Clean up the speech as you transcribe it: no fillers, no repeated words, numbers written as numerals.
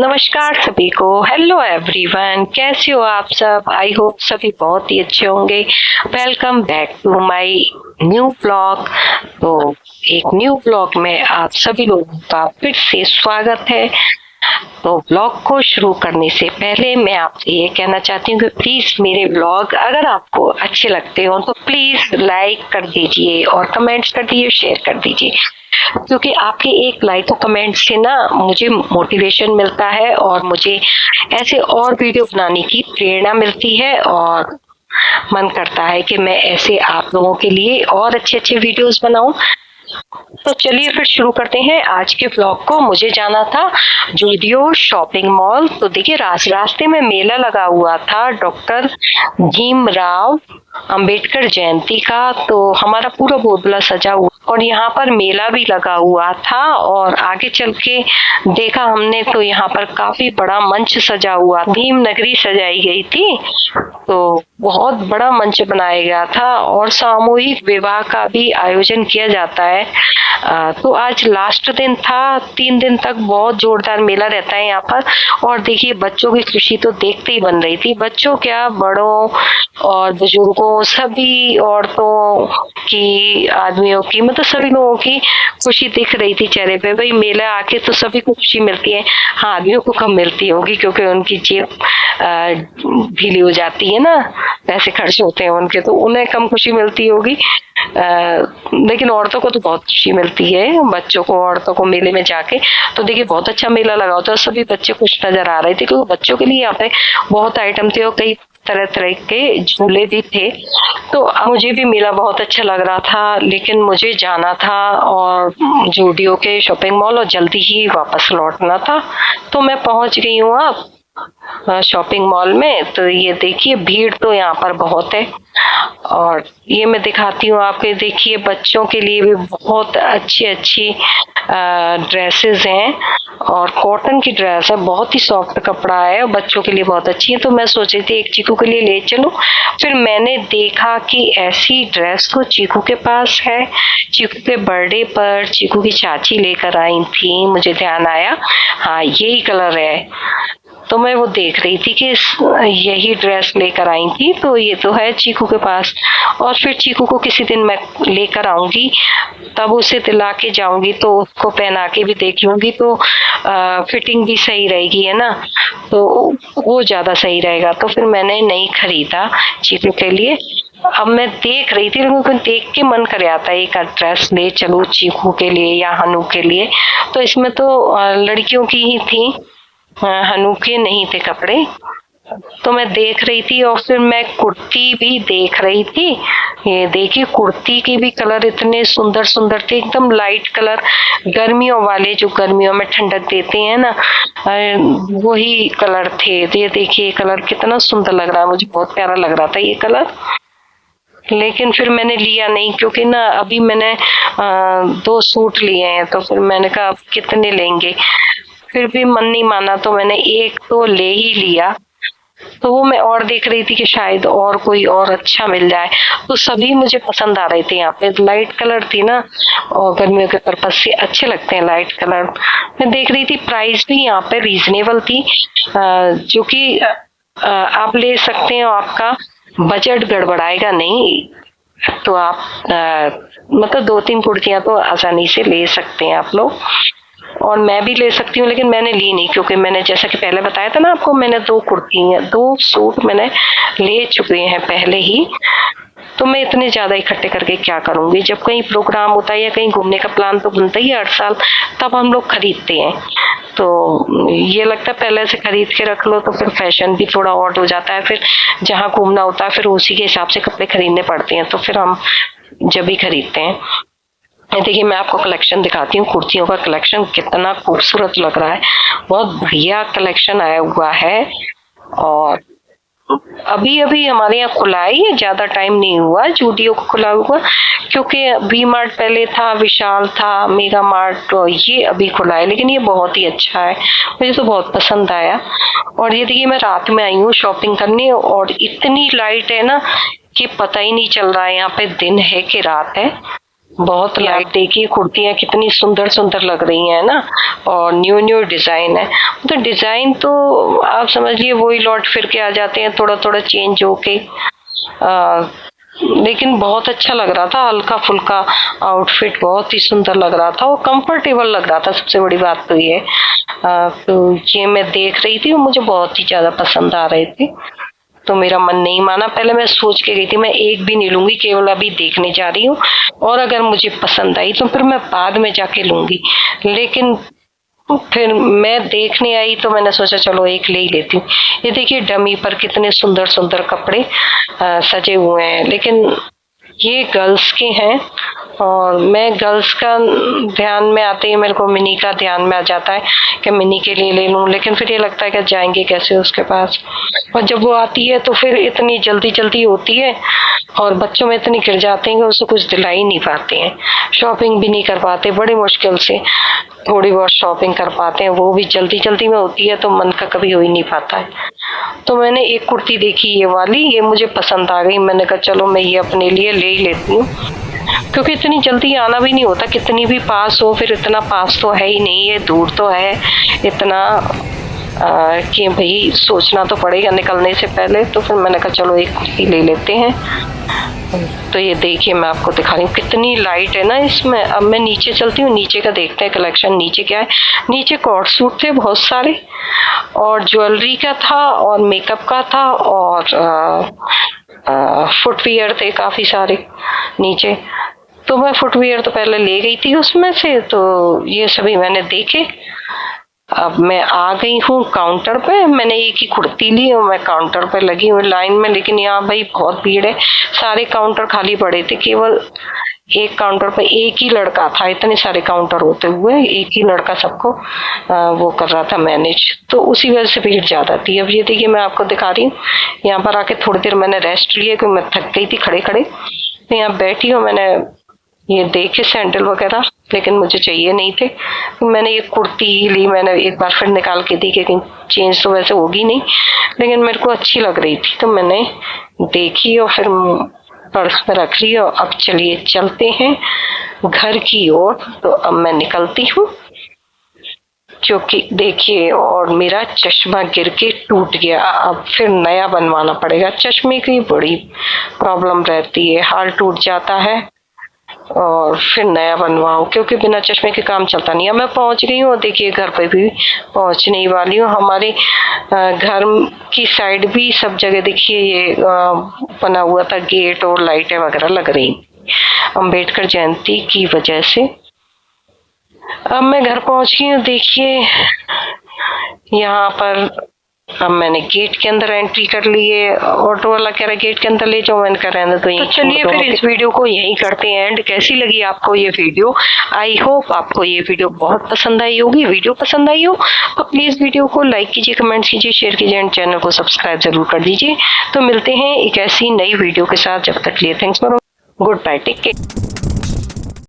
नमस्कार सभी को। हेलो एवरीवन, कैसे हो आप सब? आई होप सभी बहुत ही अच्छे होंगे। Welcome back to my new blog. तो एक न्यू ब्लॉग में आप सभी लोगों का फिर से स्वागत है। तो ब्लॉग को शुरू करने से पहले मैं आपसे ये कहना चाहती हूँ कि प्लीज मेरे ब्लॉग अगर आपको अच्छे लगते हो तो प्लीज लाइक कर दीजिए और कमेंट्स कर दीजिए, शेयर कर दीजिए, क्योंकि आपके एक लाइक और कमेंट से ना मुझे मोटिवेशन मिलता है और मुझे ऐसे और वीडियो बनाने की प्रेरणा मिलती है और मन करता है कि मैं ऐसे आप लोगों के लिए और अच्छे अच्छे वीडियोस बनाऊं। तो चलिए फिर शुरू करते हैं आज के व्लॉग को। मुझे जाना था जूडियो शॉपिंग मॉल। तो देखिए रास्ते में मेला लगा हुआ था डॉक्टर भीमराव अंबेडकर जयंती का। तो हमारा पूरा बोतला सजा हुआ और यहाँ पर मेला भी लगा हुआ था। और आगे चल के देखा हमने तो यहाँ पर काफी बड़ा मंच सजा हुआ, भीम नगरी सजाई गई थी। तो बहुत बड़ा मंच बनाया गया था और सामूहिक विवाह का भी आयोजन किया जाता है। तो आज लास्ट दिन था, 3 दिन तक बहुत जोरदार मेला रहता है यहाँ पर। और देखिए बच्चों की खुशी तो देखते ही बन रही थी। बच्चों क्या, बड़ों और बुजुर्गों, सभी औरतों की, आदमियों की, मतलब सभी लोगों की खुशी दिख रही थी चेहरे पे। भाई मेला आके तो सभी को खुशी मिलती है। हाँ, आदमियों को कम मिलती होगी क्योंकि उनकी जेब ढीली हो जाती है ना, पैसे खर्च होते हैं उनके, तो उन्हें कम खुशी मिलती होगी। लेकिन औरतों को तो बहुत खुशी मिलती है, बच्चों को, औरतों को मेले में जाके। तो देखिए बहुत अच्छा मेला लगा होता है, सभी बच्चे खुश नजर आ रहे थे क्योंकि बच्चों के लिए यहाँ पे बहुत आइटम थे और कई तरह तरह के झूले भी थे। तो मुझे भी मेला बहुत अच्छा लग रहा था, लेकिन मुझे जाना था और जूडियो के शॉपिंग मॉल और जल्दी ही वापस लौटना था। तो मैं पहुंच गई हूँ अब शॉपिंग मॉल में। तो ये देखिए भीड़ तो यहाँ पर बहुत है और ये मैं दिखाती हूँ आपके। देखिए बच्चों के लिए भी बहुत अच्छी अच्छी ड्रेसेस हैं और कॉटन की ड्रेस है, बहुत ही सॉफ्ट कपड़ा है और बच्चों के लिए बहुत अच्छी है। तो मैं सोच रही थी एक चीकू के लिए ले चलूं। फिर मैंने देखा कि ऐसी ड्रेस तो चीकू के पास है। चीकू के बर्थडे पर चीकू की चाची लेकर आई थी, मुझे ध्यान आया, हाँ यही कलर है। तो मैं वो देख रही थी कि यही ड्रेस लेकर आई थी, तो ये तो है चीकू के पास। और फिर चीकू को किसी दिन मैं लेकर आऊंगी, तब उसे दिला के जाऊंगी तो उसको पहना के भी देख लूंगी, तो फिटिंग भी सही रहेगी, है ना, तो वो ज्यादा सही रहेगा। तो फिर मैंने नहीं खरीदा चीकू के लिए। अब मैं देख रही थी, लेकिन देख के मन कर आता है एक ड्रेस ले चलूं चीकू के लिए या हनु के लिए। तो इसमें तो लड़कियों की ही थी, हनु के नहीं थे कपड़े। तो मैं देख रही थी और फिर मैं कुर्ती भी देख रही थी। ये देखिए कुर्ती की भी कलर इतने सुंदर सुंदर थे, एकदम लाइट कलर, गर्मियों वाले, जो गर्मियों में ठंडक देते हैं ना, वही कलर थे। तो ये देखिए कलर कितना सुंदर लग रहा है, मुझे बहुत प्यारा लग रहा था ये कलर। लेकिन फिर मैंने लिया नहीं क्योंकि ना अभी मैंने 2 सूट लिए हैं, तो फिर मैंने कहा अब कितने लेंगे, फिर भी मन नहीं माना तो मैंने एक तो ले ही लिया। तो वो मैं और देख रही थी कि शायद और कोई और अच्छा मिल जाए, तो सभी मुझे पसंद आ रहे थे। यहाँ पे लाइट कलर थी ना और गर्मियों के पर्पज से अच्छे लगते हैं लाइट कलर। मैं देख रही थी, प्राइस भी यहाँ पे रीजनेबल थी, जो कि आप ले सकते हैं, आपका बजट गड़बड़ाएगा नहीं। तो आप मतलब 2-3 कुर्तियां तो आसानी से ले सकते हैं आप लोग, और मैं भी ले सकती हूँ। लेकिन मैंने ली नहीं क्योंकि मैंने जैसा कि पहले बताया था ना आपको, मैंने 2 सूट मैंने ले चुके हैं पहले ही। तो मैं इतने ज्यादा इकट्ठे करके क्या करूंगी, जब कहीं प्रोग्राम होता है या कहीं घूमने का प्लान तो बनता ही है हर साल, तब हम लोग खरीदते हैं। तो ये लगता है पहले से खरीद के रख लो तो फिर फैशन भी थोड़ा और हो जाता है, फिर जहाँ घूमना होता है फिर उसी के हिसाब से कपड़े खरीदने पड़ते हैं, तो फिर हम जब भी खरीदते हैं। देखिए मैं आपको कलेक्शन दिखाती हूँ, कुर्तियों का कलेक्शन कितना खूबसूरत लग रहा है, बहुत बढ़िया कलेक्शन आया हुआ है। और अभी अभी हमारे यहाँ खुला है, ये ज्यादा टाइम नहीं हुआ जूडियो को खुला हुआ, क्योंकि वी मार्ट पहले था, विशाल था, मेगा मार्ट, तो ये अभी खुला है। लेकिन ये बहुत ही अच्छा है, मुझे तो बहुत पसंद आया। और ये देखिए मैं रात में आई हूँ शॉपिंग करने और इतनी लाइट है ना कि पता ही नहीं चल रहा है यहाँ पे दिन है कि रात है। बहुत लाइट, देखिए कुर्तियाँ कितनी सुंदर सुंदर लग रही हैं ना, और न्यू न्यू डिजाइन है। तो डिजाइन तो आप समझिए वही लौट फिर के आ जाते हैं, थोड़ा थोड़ा चेंज होके। लेकिन बहुत अच्छा लग रहा था, हल्का फुल्का आउटफिट बहुत ही सुंदर लग रहा था, और कंफर्टेबल लग रहा था। सबसे बड़ी बात तो ये तो ये मैं देख रही थी और मुझे बहुत ही ज्यादा पसंद आ रहे थे। तो मेरा मन नहीं माना, पहले मैं सोच के गई थी मैं एक भी नहीं लूंगी, केवल अभी देखने जा रही हूँ, और अगर मुझे पसंद आई तो फिर मैं बाद में जाके लूंगी। लेकिन फिर मैं देखने आई तो मैंने सोचा चलो एक ले ही लेती हूँ। ये देखिए डमी पर कितने सुंदर सुंदर कपड़े सजे हुए हैं, लेकिन ये गर्ल्स के हैं, और मैं गर्ल्स का ध्यान में आते ही मेरे को मिनी का ध्यान में आ जाता है कि मिनी के लिए ले लूं। लेकिन फिर ये लगता है कि जाएंगे कैसे उसके पास, और जब वो आती है तो फिर इतनी जल्दी जल्दी होती है, और बच्चों में इतनी गिर जाते हैं कि उसको कुछ दिला ही नहीं पाते हैं, शॉपिंग भी नहीं कर पाते, बड़ी मुश्किल से थोड़ी बहुत शॉपिंग कर पाते हैं, वो भी जल्दी जल्दी में होती है तो मन का कभी हो ही नहीं पाता है। तो मैंने एक कुर्ती देखी ये वाली, ये मुझे पसंद आ गई, मैंने कहा चलो मैं ये अपने लिए ले ही लेती हूँ, क्योंकि इतनी जल्दी आना भी नहीं होता, कितनी भी पास हो फिर इतना पास तो है ही नहीं, ये दूर तो है इतना कि भाई सोचना तो पड़ेगा निकलने से पहले। तो फिर मैंने कहा चलो एक कुर्ती ले लेते हैं। तो ये देखिए मैं आपको दिखा रही हूँ कितनी लाइट है ना इसमें। अब मैं नीचे चलती हूँ, नीचे का देखते हैं कलेक्शन नीचे क्या है। नीचे कॉट सूट थे बहुत सारे, और ज्वेलरी का था, और मेकअप का था, और फुटवियर थे काफी सारे नीचे। तो मैं फुटवियर तो पहले ले गई थी उसमें से, तो ये सभी मैंने देखे। अब मैं आ गई हूँ काउंटर पे, मैंने एक ही कुर्ती ली और मैं काउंटर पे लगी हूँ लाइन में। लेकिन यहाँ भाई बहुत भीड़ है, सारे काउंटर खाली पड़े थे, केवल एक काउंटर पे एक ही लड़का था, इतने सारे काउंटर होते हुए एक ही लड़का सबको वो कर रहा था मैनेज, तो उसी वजह से भीड़ ज्यादा थी। अब ये देखिए मैं आपको दिखा रही हूँ, यहाँ पर आके थोड़ी देर मैंने रेस्ट लिया क्योंकि मैं थक गई थी खड़े खड़े। तो यहाँ बैठी हूँ, मैंने ये देखे सैंडल वगैरह, लेकिन मुझे चाहिए नहीं थे। मैंने ये कुर्ती ही ली, मैंने एक बार फिर निकाल के दी कि चेंज तो वैसे होगी नहीं, लेकिन मेरे को अच्छी लग रही थी तो मैंने देखी और फिर पर्स में रख ली। और अब चलिए चलते हैं घर की ओर। तो अब मैं निकलती हूँ, क्योंकि देखिए और मेरा चश्मा गिर के टूट गया, अब फिर नया बनवाना पड़ेगा। चश्मे की बड़ी प्रॉब्लम रहती है, हाल टूट जाता है और फिर नया बनवाओ, क्योंकि बिना चश्मे के काम चलता नहीं है। मैं पहुंच गई हूँ, देखिए घर पे भी पहुंचने ही वाली हूँ। हमारे घर की साइड भी सब जगह देखिए ये बना हुआ था गेट, और लाइटें वगैरह लग रही अम्बेडकर जयंती की वजह से। अब मैं घर पहुंच गई हूँ, देखिए यहाँ पर अब मैंने गेट के अंदर एंट्री कर ली है। ऑटो वाला कह रहा है गेट के अंदर ले जाओ, मैंने कह रहा है तो चलिए फिर इस वीडियो को यहीं करते हैं एंड। कैसी लगी आपको ये वीडियो? आई होप आपको ये वीडियो बहुत पसंद आई होगी। वीडियो पसंद आई हो तो प्लीज वीडियो को लाइक कीजिए, कमेंट कीजिए, शेयर कीजिए एंड चैनल को सब्सक्राइब जरूर कर दीजिए। तो मिलते हैं एक ऐसी नई वीडियो के साथ, जब तक लिए thanks for, goodbye, take care.